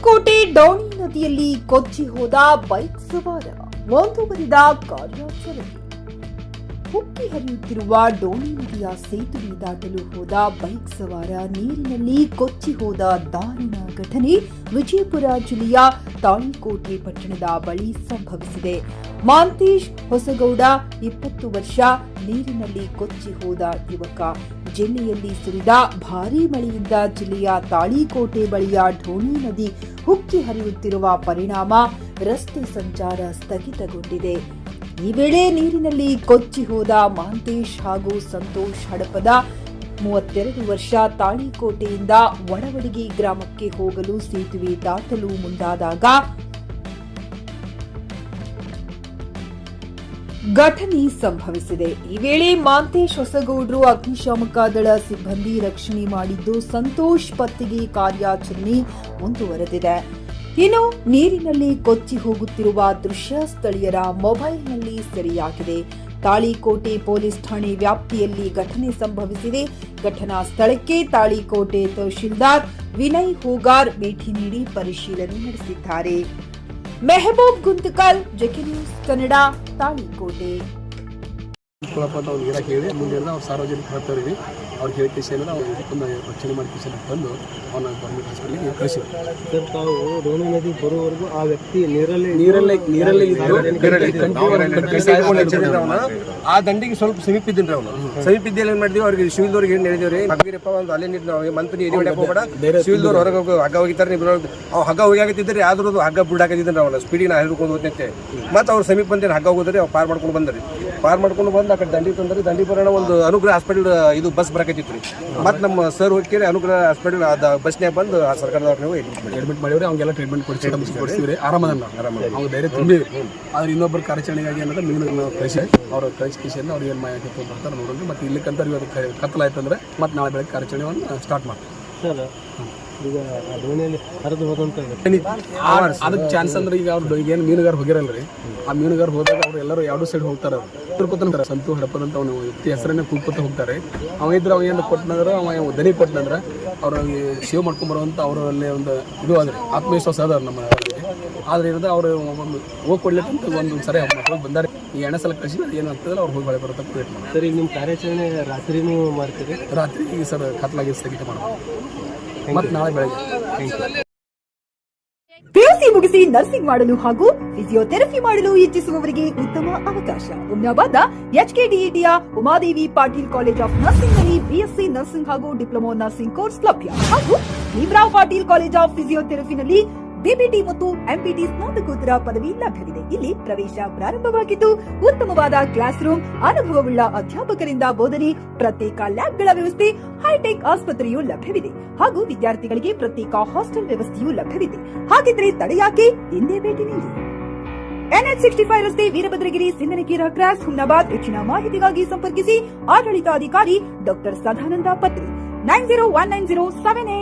ತಾಳಿಕೋಟೆ ಡೋಣಿ ನದಿಯಲ್ಲಿ ಕೊಚ್ಚಿ ಹೋದ ಬೈಕ್ ಸವಾರ ಮುಂದುವರಿದ ಕಾರ್ಯಾಚರಣೆ. ಉಕ್ಕಿ ಹರಿಯುತ್ತಿರುವ ಡೋಣಿ ನದಿಯ ಸೇತುವೆ ದಾಟಲು ಹೋದ ಬೈಕ್ ಸವಾರ ನೀರಿನಲ್ಲಿ ಕೊಚ್ಚಿ ಹೋದ ದಾರುಣ ಘಟನೆ ವಿಜಯಪುರ ಜಿಲ್ಲೆಯ ತಾಳಿಕೋಟೆ ಪಟ್ಟಣದ ಬಳಿ ಸಂಭವಿಸಿದೆ. ಮಾಂತೇಶ್ ಹೊಸಗೌಡ 20 ವರ್ಷ ನೀರಿನಲ್ಲಿ ಕೊಚ್ಚಿ ಹೋದ ಯುವಕ. ಜಿಲ್ಲೆಯಲ್ಲಿ ಸುರಿದ ಭಾರೀ ಮಳೆಯಿಂದ ಜಿಲ್ಲೆಯ ತಾಳಿಕೋಟೆ ಬಳಿಯ ಡೋಣಿ ನದಿ ಉಕ್ಕಿ ಹರಿಯುತ್ತಿರುವ ಪರಿಣಾಮ ರಸ್ತೆ ಸಂಚಾರ ಸ್ಥಗಿತಗೊಂಡಿದೆ. ಈ ವೇಳೆ ನೀರಿನಲ್ಲಿ ಕೊಚ್ಚಿ ಹೋದ ಮಾಂತೇಶ್ ಹಾಗೂ ಸಂತೋಷ್ ಹಡಪದ 32 ವರ್ಷ ತಾಳಿಕೋಟೆಯಿಂದ ವಡವಡಿಗೆ ಗ್ರಾಮಕ್ಕೆ ಹೋಗಲು ಸೇತುವೆ ದಾಟಲು ಮುಂದಾದಾಗ ಘಟನೆ ಸಂಭವಿಸಿದೆ. ಈ ವೇಳೆ ಮಾಂತೇಶ್ ಹೊಸಗೌಡ್ರು ಅಗ್ನಿಶಾಮಕ ದಳ ಸಿಬ್ಬಂದಿ ರಕ್ಷಣೆ ಮಾಡಿದ್ದು, ಸಂತೋಷ್ ಪತ್ತೆಗೆ ಕಾರ್ಯಾಚರಣೆ ಮುಂದುವರೆದಿದೆ. ಇನ್ನು ನೀರಿನಲ್ಲಿ ಕೊಚ್ಚಿ ಹೋಗುತ್ತಿರುವ ದೃಶ್ಯ ಸ್ಥಳೀಯರ ಮೊಬೈಲ್ನಲ್ಲಿ ಸೆರೆಯಾಗಿದೆ. ತಾಳಿಕೋಟೆ ಪೊಲೀಸ್ ಠಾಣೆ ವ್ಯಾಪ್ತಿಯಲ್ಲಿ ಘಟನೆ ಸಂಭವಿಸಿದೆ. ಘಟನಾ ಸ್ಥಳಕ್ಕೆ ತಾಳಿಕೋಟೆ ತಹಶೀಲ್ದಾರ್ ವಿನಯ್ ಹೂಗಾರ್ ಭೇಟಿ ನೀಡಿ ಪರಿಶೀಲನೆ ನಡೆಸಿದ್ದಾರೆ. Mehboob Guntakal, JK news Kannada, Talikote. ಹೇಳಿ ಮುಂದೆ ಅವ್ರು ಸಾರ್ವಜನಿಕ ಹೇಳ್ತಾವ್ರಿ ಅವ್ರು ಹೇಳಿಕೆ ರಕ್ಷಣೆ ಮಾಡಿ ಬಂದು ಅವನ ಗೌರ್ಮೆಂಟ್ ಹಾಸ್ಪಿಟಲ್ಗೆ ಕಳಿಸಿದ್ರು. ತಾವು ಡೋಣಿ ನದಿ ಬರುವವರೆಗೂ ಆ ವ್ಯಕ್ತಿ ಆ ದಂಡಿಗೆ ಸ್ವಲ್ಪ ಸಮೀಪ ಇದ್ದೀನಿ ಅವನು. ಸಮೀಪ ಇದ್ದಲ್ಲಿ ಏನ್ ಮಾಡಿದ್ವಿ, ಅವ್ರಿಗೆ ಶಿವಿಲ್ದವ್ರಿಗೆ ಏನ್ ಹೇಳಿದ್ರಿ, ಒಂದು ಅಲ್ಲೇ ಮಂತ್ರಿ ಎಡಿ ಹೊಡ್ಯಾಕ ಹೋಗ್ಬೇಡ, ಶಿವಿಲ್ದವ್ರು ಹೊರಗೆ ಹಗ್ಗ ಹೋಗಿದ್ದಾರೆ, ಅವ್ ಹಗ್ಗ ಹೋಗಿತ್ತಿದ್ರೆ ಯಾವ್ದು ಹಗ್ಗ ಬಿಡಾಕಿದ್ರೆ ಅವನ ಸ್ಪೀಡಿಗೆ ನಾ ಹಿಡ್ಕೊಂಡು ಹೋಗ್ತೈತೆ. ಮತ್ತೆ ಅವ್ರು ಸಮೀಪ ಬಂದೇನು ಹಗ್ಗ ಹೋಗೋದ್ರಿ, ಅವ್ರು ಪಾರ್ ಮಾಡ್ಕೊಂಡು ಬಂದ್ರಿ. ಪಾರ್ ಮಾಡ್ಕೊಂಡು ಬಂದು ಆ ಕಡೆ ದಂಡಿ ತಂದ್ರಿ. ದಂಡಿ ಬರೋಣ ಒಂದು ಅನುಗ್ರಹ ಹಾಸ್ಪಿಟಲ್ ಇದು ಬಸ್ ಬರಕತ್ತಿತ್ತು. ಮತ್ತೆ ನಮ್ಮ ಸರ್ ಹೋಗಿ ಅನುಗ್ರಹ ಹಾಸ್ಪಿಟಲ್ ಬಸ್ನ್ಯಾಗ ಬಂದು ಆ ಸರ್ಕಾರದ ಅಡ್ಮಿಟ್ ಮಾಡಿವ್ರಿ. ಅವ್ಗೆಲ್ಲ ಟ್ರೀಟ್ಮೆಂಟ್ ಕೊಡಿಸಿವ್ರಿ. ಆರಾಮದ ಅವ್ರು ಧೈರ್ಯ ತುಂಬಿವಿ. ಆದ್ರೆ ಇನ್ನೊಬ್ಬರು ಕಾರ್ಯಾಚರಣೆಗಾಗಿ ಅನ್ನೋದು ಮೀನು ಕಳಿಸಿ ಅವ್ರ ಕಳಿಸಿಕೆಯನ್ನು ಅವ್ರಿಗೆ ಏನು ಮಾಹಿತಿ ಬರ್ತಾರೆ ನೋಡೋದು. ಮತ್ತೆ ಇಲ್ಲಿಕ್ಕಂತ ಇವತ್ತು ಕತ್ತಲಾಯ್ತಂದ್ರೆ ಮತ್ತೆ ನಾಳೆ ಬೆಳಗ್ಗೆ ಕಾರ್ಯಾಚರಣೆಯನ್ನು ಸ್ಟಾರ್ಟ್ ಮಾಡ್ತಾರೆ ಸರ್. ಈಗ ಡೋಣಿಯಲ್ಲಿ ಹರಿದು ಹೋದಂತ ಅದಕ್ಕೆ ಚಾನ್ಸ್ ಅಂದ್ರೆ ಈಗ ಅವ್ರು ಏನು ಮೀನುಗಾರ ಹೋಗಿರಲ್ರಿ, ಆ ಮೀನುಗಾರ ಹೋದಾಗ ಅವ್ರು ಎಲ್ಲರೂ ಎರಡು ಸೈಡ್ ಹೋಗ್ತಾರೆ. ತಿರ್ಕೋತಾನೆ ಸಂತು ಹಡಪದಂತ ಅವನು ವ್ಯಕ್ತಿ ಹೆಸರನ್ನೇ ಕೂತ್ಕೊತ ಹೋಗ್ತಾರೆ. ಅವ ಇದ್ರೆ ಅವ ಏನು ಕೊಟ್ಟನಂದ್ರೆ ಅವ ದನಿ ಕೊಟ್ಟನಂದ್ರೆ ಅವ್ರಿಗೆ ಸೇವ್ ಮಾಡ್ಕೊಂಬರುವಂತ ಅವರಲ್ಲಿ ಒಂದು ಇದು ಆದ್ರೆ ಆತ್ಮವಿಶ್ವಾಸ ಅದ ನಮ್ಮ. ಆದ್ರೆ ಇರೋದು ಅವರು ಒಂದು ಹೋಗಿ ಕೊಡ್ಲಿಕ್ಕಂತ ಒಂದು ಸರಿ ಹೋಗಿ ಬಂದಾರೆ. ಈ ಎಣ್ಣೆ ಸಲ ಕಳಿಸಿ ಏನು ಆಗ್ತದಲ್ಲ ಅವ್ರು ಹೋಗಿ ಹೊಳೆ ಬರೋ ತಪ್ಪು ವೇಟ್ ಮಾಡಿ. ಸರ್, ಈಗ ನಿಮ್ಮ ಕಾರ್ಯಾಚರಣೆ ರಾತ್ರಿನೂ ಮಾಡ್ತೀರಿ? ರಾತ್ರಿ ಈಗ ಸರ್ ಕತ್ಲಾಗಿ ಸ್ಥಗಿತ ಮಾಡ್ಬೋದು. ಮತ್ತೆ ನಾಳೆ ಬೆಳಗ್ಗೆ ಪಿಯುಸಿ ಮುಗಿಸಿ ನರ್ಸಿಂಗ್ ಮಾಡಲು ಹಾಗೂ ಫಿಸಿಯೋಥೆರಪಿ ಮಾಡಲು ಇಚ್ಛಿಸುವವರಿಗೆ ಉತ್ತಮ ಅವಕಾಶ. ಹುಮ್ನಾಬಾದ್ನ ಎಚ್ಕೆಡಿಇಟಿಯ Umadevi Patil college of nursing ನಲ್ಲಿ ಬಿಎಸ್ಸಿ ನರ್ಸಿಂಗ್ ಹಾಗೂ ಡಿಪ್ಲೊಮಾ ನರ್ಸಿಂಗ್ ಕೋರ್ಸ್ ಲಭ್ಯ. ಹಾಗೂ ಭೀಮ್ರಾವ್ ಪಾಟೀಲ್ ಕಾಲೇಜ್ ಆಫ್ ಫಿಸಿಯೋಥೆರಪಿನಲ್ಲಿ ಬಿಪಿಟಿ ಮತ್ತು ಎಂಪಿಟಿ ಸ್ನಾತಕೋತ್ತರ ಪದವಿ ಲಭ್ಯವಿದೆ. ಇಲ್ಲಿ ಪ್ರವೇಶ ಪ್ರಾರಂಭವಾಗಿದ್ದು, ಉತ್ತಮವಾದ ಕ್ಲಾಸ್ ರೂಮ್, ಅನುಭವವುಳ್ಳ ಅಧ್ಯಾಪಕರಿಂದ ಬೋಧನೆ, ಪ್ರತ್ಯೇಕ ಲ್ಯಾಬ್ಗಳ ವ್ಯವಸ್ಥೆ, ಹೈಟೆಕ್ ಆಸ್ಪತ್ರೆಯೂ ಲಭ್ಯವಿದೆ. ಹಾಗೂ ವಿದ್ಯಾರ್ಥಿಗಳಿಗೆ ಪ್ರತ್ಯೇಕ ಹಾಸ್ಟೆಲ್ ವ್ಯವಸ್ಥೆಯೂ ಲಭ್ಯವಿದೆ. ಹಾಗಿದ್ರೆ ತಡೆಯಾಕೆ, ಹಿಂದೆ ಭೇಟಿ ನೀಡಿ. NH65 ರಸ್ತೆ, ವೀರಭದ್ರಗಿರಿ, ಸಿಂಗನಕೀರ ಕ್ರಾಸ್, ಹುಮ್ನಾಬಾದ್. ಹೆಚ್ಚಿನ ಮಾಹಿತಿಗಾಗಿ ಸಂಪರ್ಕಿಸಿ ಆಡಳಿತಾಧಿಕಾರಿ ಡಾಕ್ಟರ್ ಸದಾನಂದ ಪತ್ರಿ 901907.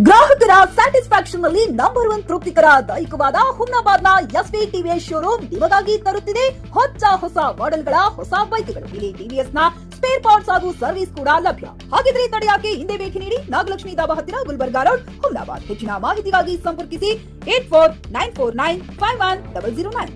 ಗ್ರಾಹಕರ ಸ್ಯಾಟಿಸ್ಫ್ಯಾಕ್ಷನ್ ನಲ್ಲಿ ನಂಬರ್ 1 ತೃಪ್ತಿಕರ ದಾಯಕವಾದ ಹುಮ್ನಾಬಾದ್ನ ಎಸ್ವಿ ಟಿವಿಎಸ್ ಶೋರೂಮ್ ನಿಮಗಾಗಿ ತರುತ್ತಿದೆ ಹೊಸ ಮಾಡೆಲ್ಗಳ ಹೊಸ ಬೈಕ್ಗಳು. ಇಲ್ಲಿ ಟಿವಿಎಸ್ ನ ಸ್ಪೇರ್ ಪಾರ್ಟ್ಸ್ ಹಾಗೂ ಸರ್ವಿಸ್ ಕೂಡ ಲಭ್ಯ. ಹಾಗಿದ್ರೆ ತಡೆಯಾಕೆ, ಹಿಂದೆ ಭೇಟಿ ನೀಡಿ. ನಾಗಲಕ್ಷ್ಮಿ ದಾಬಾ ಹತ್ತಿರ, ಗುಲ್ಬರ್ಗಾ ರೋಡ್, ಹುಮ್ನಾಬಾದ್. ಹೆಚ್ಚಿನ ಮಾಹಿತಿಗಾಗಿ ಸಂಪರ್ಕಿಸಿ 8494951009.